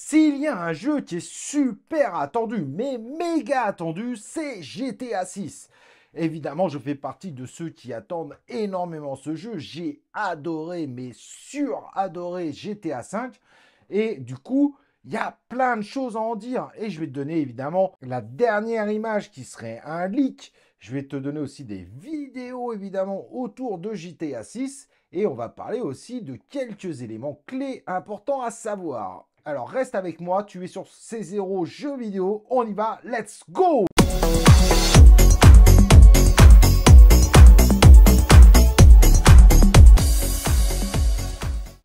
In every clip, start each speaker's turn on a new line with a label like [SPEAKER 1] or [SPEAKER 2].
[SPEAKER 1] S'il y a un jeu qui est super attendu, mais méga attendu, c'est GTA 6. Évidemment, je fais partie de ceux qui attendent énormément ce jeu. J'ai adoré, mais sur-adoré GTA 5. Et du coup, il y a plein de choses à en dire. Et je vais te donner évidemment la dernière image qui serait un leak. Je vais te donner aussi des vidéos évidemment autour de GTA 6. Et on va parler aussi de quelques éléments clés importants à savoir. Alors reste avec moi, tu es sur C0 Jeux vidéo, on y va, let's go!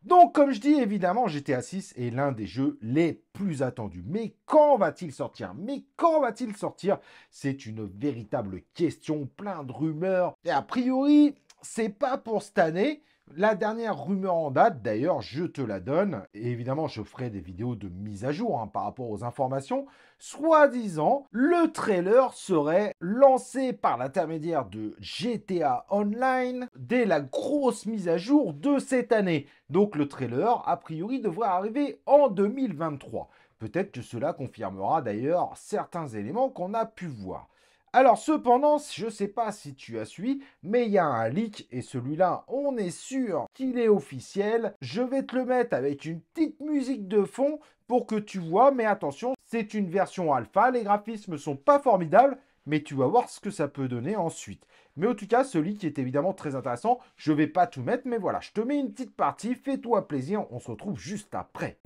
[SPEAKER 1] Donc comme je dis, évidemment, GTA 6 est l'un des jeux les plus attendus. Mais quand va-t-il sortir? C'est une véritable question, plein de rumeurs. Et a priori, c'est pas pour cette année. La dernière rumeur en date, d'ailleurs, je te la donne. Et évidemment, je ferai des vidéos de mise à jour par rapport aux informations. Soi-disant, le trailer serait lancé par l'intermédiaire de GTA Online dès la grosse mise à jour de cette année. Donc le trailer, a priori, devrait arriver en 2023. Peut-être que cela confirmera d'ailleurs certains éléments qu'on a pu voir. Alors cependant, je ne sais pas si tu as suivi, mais il y a un leak et celui-là, on est sûr qu'il est officiel. Je vais te le mettre avec une petite musique de fond pour que tu vois, mais attention, c'est une version alpha, les graphismes ne sont pas formidables, mais tu vas voir ce que ça peut donner ensuite. Mais en tout cas, ce leak est évidemment très intéressant. Je ne vais pas tout mettre, mais voilà, je te mets une petite partie, fais-toi plaisir, on se retrouve juste après.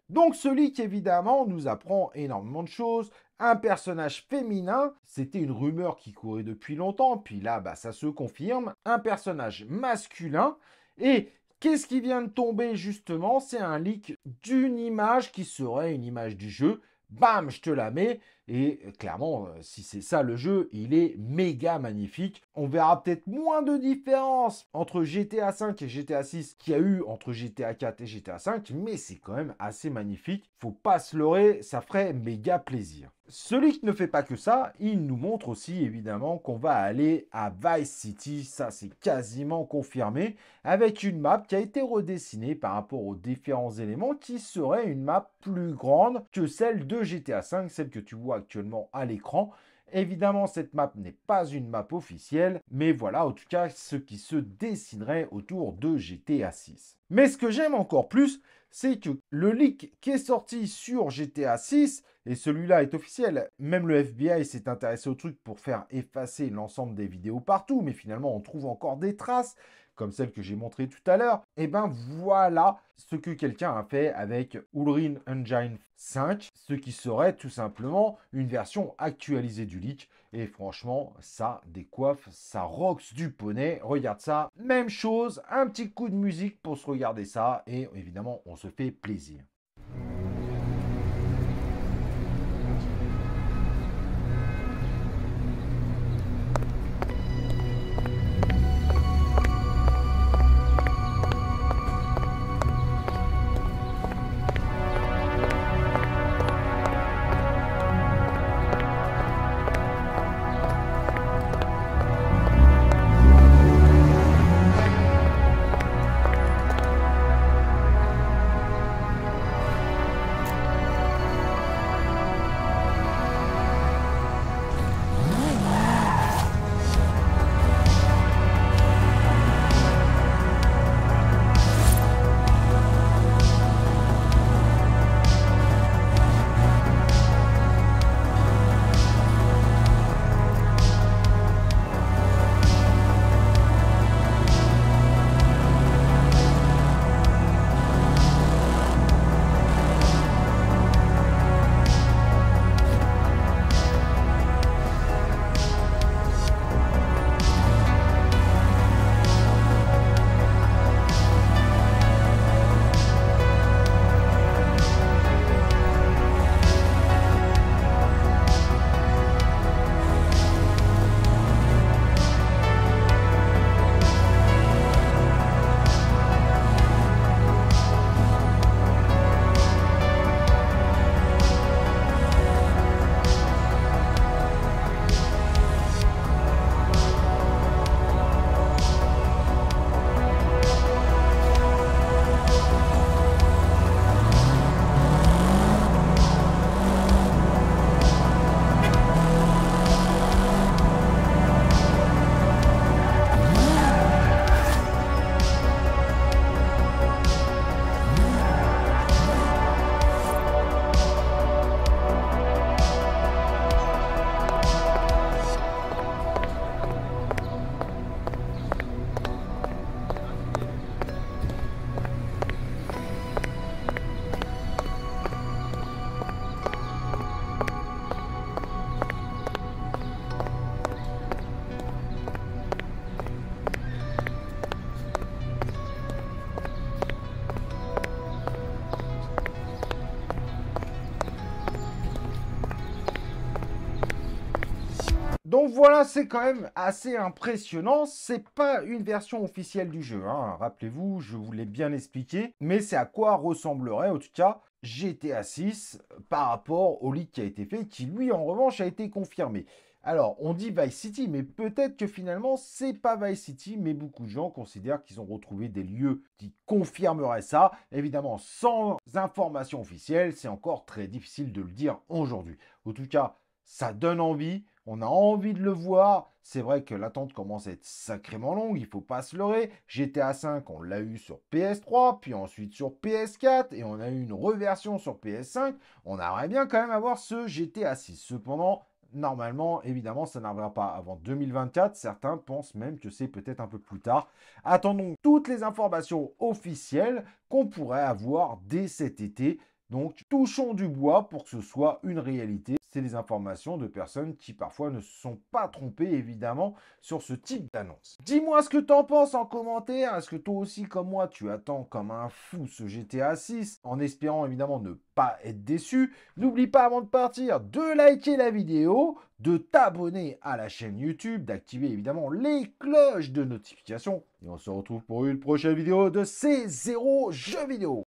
[SPEAKER 1] Donc ce leak, évidemment, nous apprend énormément de choses. Un personnage féminin, c'était une rumeur qui courait depuis longtemps, puis là, ça se confirme. Un personnage masculin. Et qu'est-ce qui vient de tomber justement? C'est un leak d'une image qui serait une image du jeu. Bam, je te la mets. Et clairement, si c'est ça le jeu, il est méga magnifique. On verra peut-être moins de différence entre GTA 5 et GTA 6 qu'il y a eu entre GTA 4 et GTA 5, mais c'est quand même assez magnifique. Faut pas se leurrer, ça ferait méga plaisir. Ce leak ne fait pas que ça, il nous montre aussi évidemment qu'on va aller à Vice City, ça c'est quasiment confirmé, avec une map qui a été redessinée par rapport aux différents éléments qui serait une map plus grande que celle de GTA 5, celle que tu vois actuellement à l'écran. Évidemment, cette map n'est pas une map officielle, mais voilà en tout cas ce qui se dessinerait autour de GTA 6. Mais ce que j'aime encore plus, c'est que le leak qui est sorti sur GTA 6, et celui-là est officiel, même le FBI s'est intéressé au truc pour faire effacer l'ensemble des vidéos partout, mais finalement on trouve encore des traces, comme celle que j'ai montrée tout à l'heure, et ben voilà ce que quelqu'un a fait avec Unreal Engine 5, ce qui serait tout simplement une version actualisée du leak. Et franchement, ça décoiffe, ça rocks du poney. Regarde ça, même chose, un petit coup de musique pour se regarder ça, et évidemment, on se fait plaisir. Donc voilà, c'est quand même assez impressionnant. C'est pas une version officielle du jeu, hein. Rappelez-vous, je vous l'ai bien expliqué. Mais c'est à quoi ressemblerait, en tout cas, GTA 6 par rapport au leak qui a été fait, qui lui, en revanche, a été confirmé. Alors, on dit Vice City, mais peut-être que finalement, c'est pas Vice City, mais beaucoup de gens considèrent qu'ils ont retrouvé des lieux qui confirmeraient ça. Évidemment, sans information officielle, c'est encore très difficile de le dire aujourd'hui. En tout cas, ça donne envie, on a envie de le voir. C'est vrai que l'attente commence à être sacrément longue, il ne faut pas se leurrer. GTA 5, on l'a eu sur PS3, puis ensuite sur PS4, et on a eu une reversion sur PS5. On aimerait bien quand même avoir ce GTA 6. Cependant, normalement, évidemment, ça n'arrivera pas avant 2024. Certains pensent même que c'est peut-être un peu plus tard. Attendons toutes les informations officielles qu'on pourrait avoir dès cet été. Donc, touchons du bois pour que ce soit une réalité. C'est les informations de personnes qui parfois ne se sont pas trompées, évidemment, sur ce type d'annonce. Dis-moi ce que t'en penses en commentaire. Est-ce que toi aussi, comme moi, tu attends comme un fou ce GTA 6, en espérant évidemment ne pas être déçu? N'oublie pas avant de partir de liker la vidéo, de t'abonner à la chaîne YouTube, d'activer évidemment les cloches de notification. Et on se retrouve pour une prochaine vidéo de C0 Jeux vidéo.